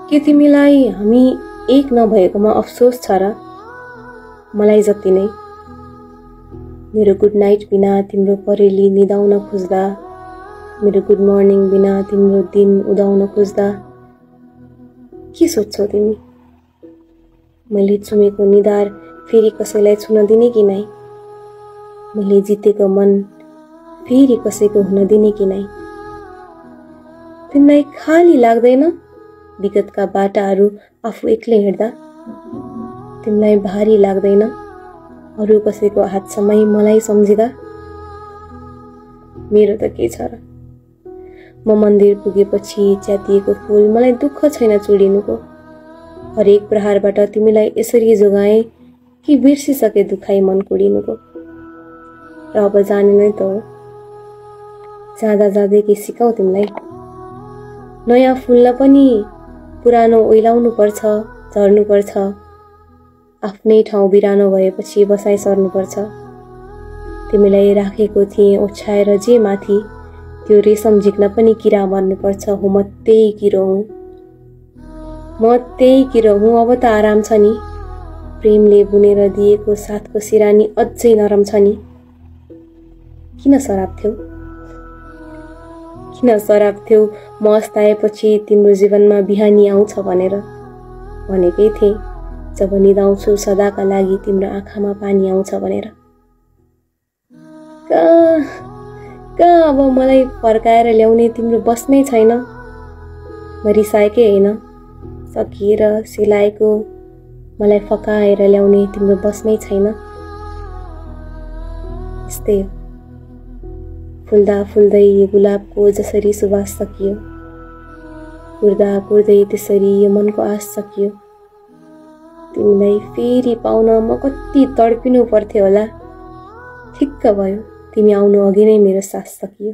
के तिमीलाई हामी एक नभएकोमा अफसोस छ र? मलाई जति नै। मेरो गुड नाइट बिना तिम्रो परेली निदाउन खोज्दा, मेरो गुड मर्निङ बिना तिम्रो दिन उदाउन खोज्दा के सोच्छौ तिमी? मैले चुमेको निधार फेरि कसैलाई छुन दिने कि नै? मैले जितेको मन फेरि कसैको हुन दिने कि नै? तिमीलाई खाली लाग्दैन विगतका बाटाहरू आफू एक्लै हिँड्दा? तिमीलाई भारी लाग्दैन अरू कसैको हातसम्मै मलाई सम्झिँदा? मेरो त के छ र? म मन्दिर पुगेपछि च्यातिएको फूल मलाई दुःख छैन चुडिनुको। हरेक प्रहारबाट तिमीलाई यसरी जोगाएँ कि बिर्सिसके दुखाइ मन कुडिनुको। र अब जाने नै त हो। जाँदा जाँदै के सिकाऊ तिमीलाई? नयाँ फुल्न पनि पुरानो ओइलाउनु पर्छ, झर्नु पर्छ। आफ्नै ठाउँ बिरानो भएपछि बसाइ सर्नु पर्छ। तिमीलाई राखेको थिएँ ओछ्याएर जे माथि, त्यो रेशम झिक्न पनि किरा मर्नु पर्छ। हो म त्यही किरो हुँ, म त्यही किरो हुँ। अब त आराम छ नि, प्रेमले बुनेर दिएको साथको सिरानी अझै नरम छ नि। किन सराप थियौ? किन सराप थियौ म अस्ताएपछि तिम्रो जीवनमा बिहानी आउँछ भनेर? भनेकै थिएँ जब निदाउँछु सदाका लागि तिम्रो आँखामा पानी आउँछ भनेर। कहाँ अब मलाई फर्काएर ल्याउने तिम्रो बसमै छैन। म रिसाएकै होइन, सकिएर सिलाएको मलाई फकाएर ल्याउने तिम्रो बसमै छैन। यस्तै हो, फुल्दा फुल्दै यो गुलाबको जसरी सुवास सकियो, कुर्दा कुर्दै त्यसरी यो मनको आश सकियो। तिमीलाई फेरि पाउन म कति तडपिनु पर्थ्यो होला। ठिक्क भयो, तिमी आउनु अघि नै मेरो सास सकियो।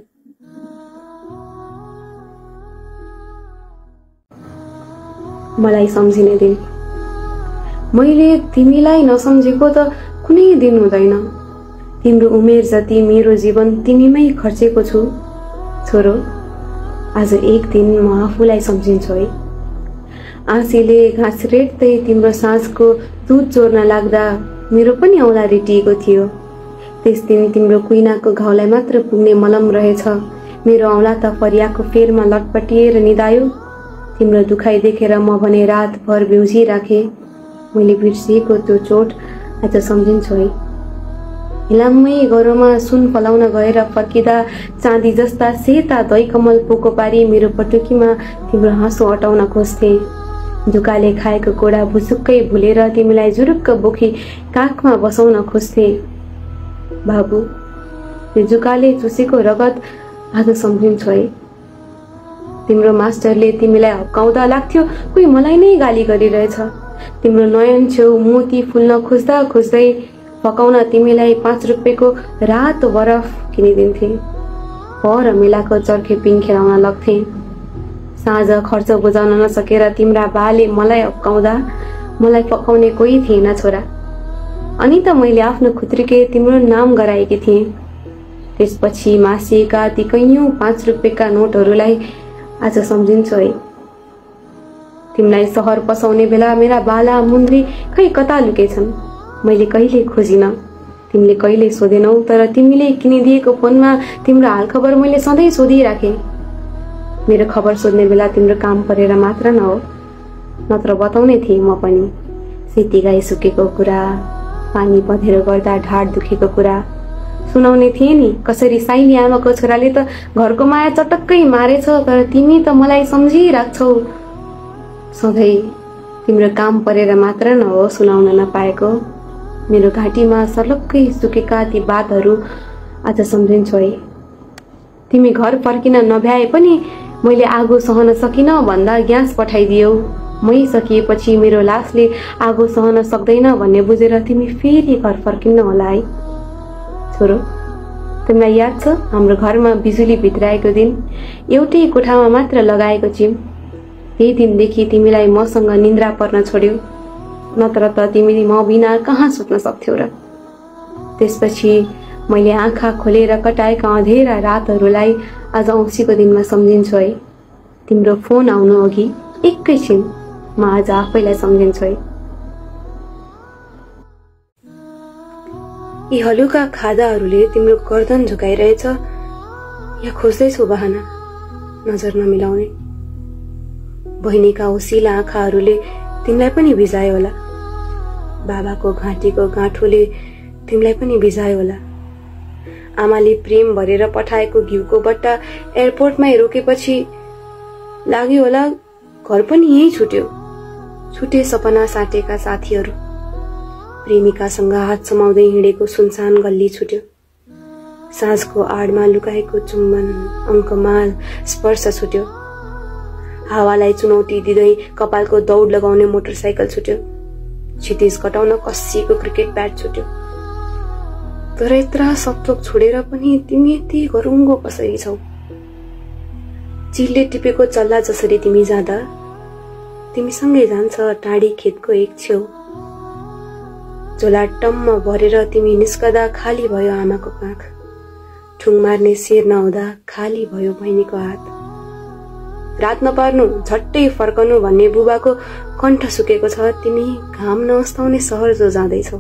मलाई सम्झिने दिन। मैले तिमीलाई नसम्झेको त कुनै दिन हुँदैन। तिम्रो उमेर जति मेरो जीवन तिमीमै खर्चेको छु छोरो। आज एक दिन म आफूलाई सम्झिन्छु है। आँसीले घाँस रेट्दै तिम्रो साँझको दुध चोर्न लाग्दा मेरो पनि औँला रेटिएको थियो। त्यस दिन तिम्रो कुइनाको घाउलाई मात्र पुग्ने मलम रहेछ। मेरो औँला त फरियाको फेरमा लटपटिएर निदायो। तिम्रो दुखाइ देखेर म भने रातभर बेउजी राखेँ। मैले बिर्सिएको त्यो चोट आज सम्झिन्छु है। हिलाम्मै गह्रोमा सुन फलाउन गएर फर्किँदा चाँदी जस्ता सेता दही कमल पोको पारी मेरो पटुकीमा तिम्रो हाँसो अटाउन खोज्थे। जुकाले खाएको कोडा भुसुक्कै भुलेर तिमीलाई जुरुक्क बोकी काखमा बसाउन खोज्थे। बाबु, त्यो जुकाले चुसेको रगत आज सम्झिन्छु है। तिम्रो मास्टरले तिमीलाई हप्काउँदा लाग्थ्यो कोही मलाई नै गाली गरिरहेछ। तिम्रो नयन छेउ मोती फुल्न खोज्दा खोज्दै फकाउन तिमीलाई 5 रुपियाँको रातो बरफ किनिदिन्थे। पर मेलाको चर्खे पिङ खेलाउन लग्थे। साँझ खर्च बुझाउन नसकेर तिम्रा बाले मलाई हप्काउँदा मलाई फकाउने कोही थिएन छोरा। अनि त मैले आफ्नो खुत्रीके तिम्रो नाम गराएकी थिएँ। त्यसपछि मासिएका ती कैयौं 5 रुपियाँका नोटहरूलाई आज सम्झिन्छु है। तिमीलाई सहर पसाउने बेला मेरा बाला मुन्द्री खै कता लुकेछन्। मैले कहिले खोजिन, तिमीले कहिले सोधेनौ। तर तिमीले किनिदिएको फोनमा तिम्रो हालखबर मैले सधैँ सोधिराखेँ। मेरो खबर सोध्ने बेला तिम्रो काम परेर मात्र नहो, नत्र बताउने थिएँ म पनि। सेती गाई सुकेको कुरा, पानी पधेर गर्दा ढाड दुखेको कुरा सुनाउने थिएँ नि। कसरी साइली आमाको छोराले त घरको माया चटक्कै मारेछ, तर तिमी त मलाई सम्झिराख्छौ सधैँ। तिम्रो काम परेर मात्र नहो सुनाउन नपाएको। मेरो घाँटीमा सर्लक्कै सुकेका ती बातहरू आज सम्झिन्छु है। तिमी घर फर्किन नभ्याए पनि मैले आगो सहन सकिन भन्दा ग्यास पठाइदियौ। मै सकिएपछि मेरो लासले आगो सहन सक्दैन भन्ने बुझेर तिमी फेरि घर फर्किन्न होला है छोरो। तिमीलाई याद छ हाम्रो घरमा बिजुली भित्राएको दिन? एउटै कोठामा मात्र लगाएको चिम। त्यही दिनदेखि तिमीलाई मसँग निन्द्रा पर्न छोड्यो, नत्र त तिमी म बिना कहाँ सुत्न सक्थ्यौ र। त्यसपछि मैले आँखा खोलेर कटाएका अँधेरा रातहरूलाई आज औँसीको दिनमा सम्झिन्छु है। तिम्रो फोन आउनु अघि एकैछिन म आज आफैलाई सम्झिन्छु है। यी हलुका खादाहरूले तिम्रो गर्दन झुकाइरहेछ या खोज्दैछौ बहाना नजर नमिलाउने। बहिनीका ओसिला आँखाहरूले तिमीलाई पनि भिजायो होला। बाबाको घाँटीको गाँठोले तिमीलाई पनि भिजायो होला। आमाले प्रेम भरेर पठाएको घिउको बट्टा एयरपोर्टमै रोकेपछि लाग्यो होला घर पनि यही छुट्यो। छुटे सपना साटेका साथीहरू, प्रेमिकासँग हात समाउँदै हिँडेको सुनसान गल्ली छुट्यो। साँझको आडमा लुकाएको चुम्बन, अङ्कमाल, स्पर्श छुट्यो। हावालाई चुनौती दिँदै कपालको दौड लगाउने मोटरसाइकल छुट्यो। क्षितिज कटाउन कसिएको क्रिकेट ब्याट छुट्यो। तर यत्रा सबथोक छोडेर पनि तिमी यति गरुङ्गो कसरी छौ? चिलले टिपेको चल्ला जसरी तिमी जाँदा तिमीसँगै जान्छ टाढी खेतको एक छेउ। झोला टम्म भरेर तिमी निस्कदा खाली भयो आमाको काख। ठुङ मार्ने शेर नहुँदा खाली भयो बहिनीको हात। रात नपार्नु झट्टै फर्कनु भन्ने बुबाको कण्ठ सुकेको छ। तिमी घाम नअस्ताउने सहर जो जाँदैछौ।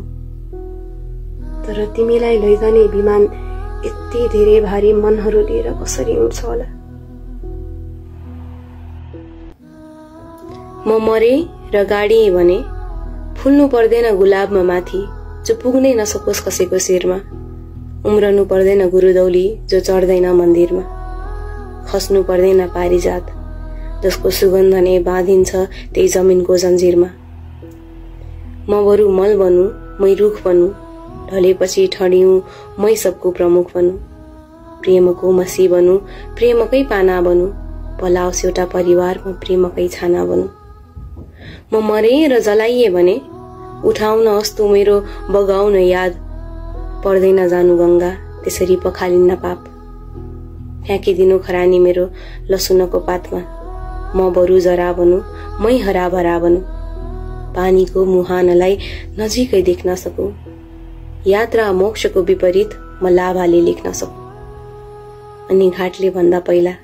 तर तिमीलाई लैजाने विमान यति धेरै भारी मनहरू लिएर कसरी उड्छ होला? म मरे र गाडी भने फुल्नु पर्दैन गुलाबमा माथि जो पुग्नै नसकोस् कसैको शिरमा। उम्रनु पर्दैन गुरुदौली जो चढ्दैन मन्दिरमा। खस्नु पर्दैन पारिजात जसको सुगन्ध नै बाँधिन्छ त्यही जमिनको जन्जिरमा। म बरु मल बनु, मै रुख बनु, ढलेपछि ठडियौं मै सबको प्रमुख बनु। प्रेमको मसी बनु, प्रेमकै पाना बनु, पलाओस् एउटा परिवारमा प्रेमकै छाना बनु। म मरे र जलाइए भने उठाउन अस्तु मेरो बगाउन याद। पर्दैन जानु गंगा त्यसरी पखालिन्न पाप। फ्याँकिदिनु खरानी मेरो लसुनको पातमा। म बरु जरा बनु, मै हरा भरा बनु। पानीको मुहानलाई नजिकै देख्न सकु। यात्रा मोक्षको विपरीत म लाभाले लेख्न सकु। अनि घाटले भन्दा पहिला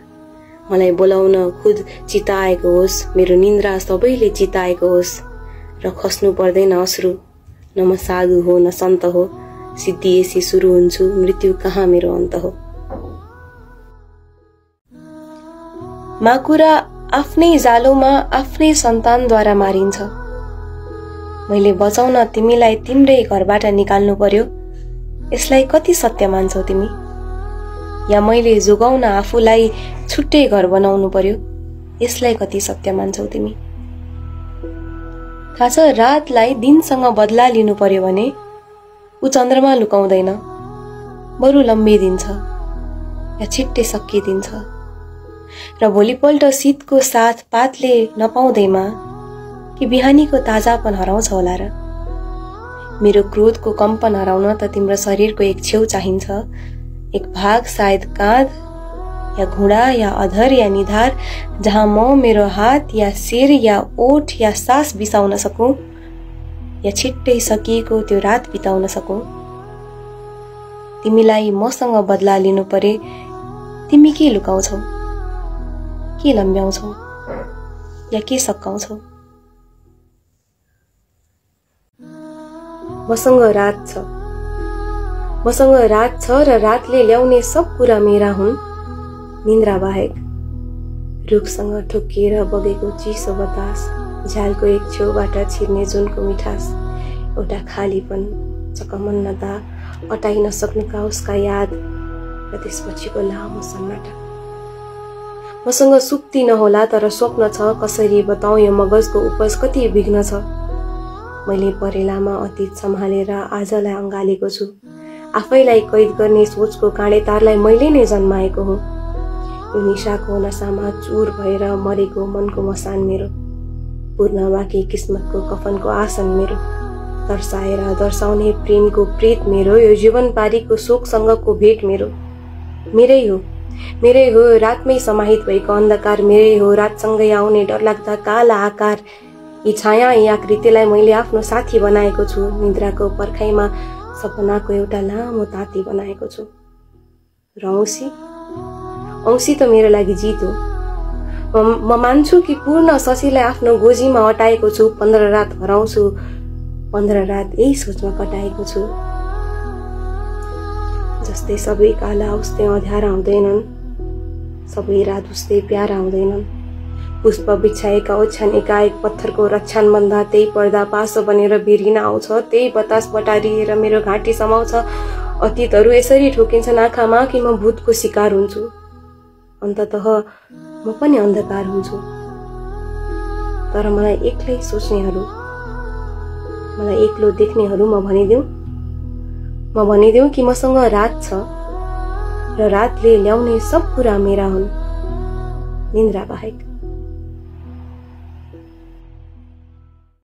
मलाई बोलाउन खुद चिताएको होस्। मेरो निन्द्रा सबैले चिताएको होस्। र खस्नु पर्दैन अश्रु। न म साधु हो न सन्त हो। सिद्धिएसी सुरु हुन्छु, मृत्यु कहाँ मेरो अन्त हो। माकुरा आफ्नै जालोमा आफ्नै सन्तानद्वारा मारिन्छ। मैले बचाउन तिमीलाई तिम्रै घरबाट निकाल्नु पर्यो। यसलाई कति सत्य मान्छौ तिमी? या मैले जोगाउन आफूलाई छुट्टै घर बनाउनु पर्यो। यसलाई कति सत्य मान्छौ तिमी? थाहा छ रातलाई दिनसँग बदला लिनु पर्यो भने ऊ चन्द्रमा लुकाउँदैन, बरु लम्बिदिन्छ या छिट्टै सकिदिन्छ। र भोलिपल्ट शीतको साथ पातले नपाउँदैमा कि बिहानीको ताजापन हराउँछ होला र? मेरो क्रोधको कम्पन हराउन त तिम्रो शरीरको एक छेउ चाहिन्छ। एक भाग सायद काँध या घुँडा या अधर या निधार जहाँ म मेरो हात या शिर या ओठ या सास बिसाउन सकूं या छिट्टै सकिएको त्यो रात बिताउन सकूं। तिमीलाई मसँग बदला लिनु परे तिमी के लुकाउँछौ? के लम्ब्याउँछौ या के सकाउँछौ? मसँग रात छ। मसँग रात छ र रातले ल्याउने सब कुरा मेरा हुन् निन्द्रा बाहेक। रुखसँग ठोकिएर बगेको चिसो बतास, झ्यालको एक छेउबाट छिर्ने जुनको मिठास, एउटा खालीपन, चकमन्नता, अटाइ नसक्नुका उसका याद र त्यसपछिको लामो सन्नाटा। मसँग सुक्ति नहोला तर स्वप्न छ। कसरी बताउँ यो मगजको उपज कति विघ्न छ। मैले परेलामा अतीत सम्हालेर आजलाई अँगालेको छु। आफैलाई कैद गर्ने सोचको काँडे तारलाई मैले नै जन्माएको हुँ। यो निशाको नसामा चूर भएर मरेको मनको मसान मेरो। पूर्ण बाँकी किस्मतको कफनको आसन मेरो। तर्साएर दर्शाउने प्रेमको प्रेत मेरो। यो जीवन पारीको शोकसँगको भेट मेरो। मेरै हो रातमै समाहित भएको अन्धकार। मेरै हो रातसँगै आउने डरलाग्दा काला आकार। यी छाया यी आकृतिलाई मैले आफ्नो साथी बनाएको छु। निद्राको पर्खाइमा सपनाको एउटा लामो ताती बनाएको छु। र औँसी त मेरो लागि जित हो। म मान्छु कि पूर्ण शशीलाई आफ्नो गोजीमा अटाएको छु। 15 रात हराउँछु, 15 रात यही सोचमा कटाएको छु। जस्तै सबै काला उस्तै अँध्यारा हुँदैनन्, सबै रात उस्तै प्यारा हुँदैनन्। पुष्प बिछाएका ओछ्यान एकाएक पत्थरको रक्षान बन्दा त्यही पर्दा पासो बनेर बिर्हिन आउँछ। त्यही बतास बटारिएर मेरो घाँटी समाउँछ। अतीतहरू यसरी ठोकिन्छन् आँखामा कि म भूतको शिकार हुन्छु। अन्ततः म पनि अन्धकार हुन्छु। तर मलाई एक्लै सोच्नेहरू, मलाई एक्लो देख्नेहरू म भनिदेऊ कि मसँग रात छ र रातले ल्याउने सब कुरा मेरा हुन्, निन्द्रा बाहेक।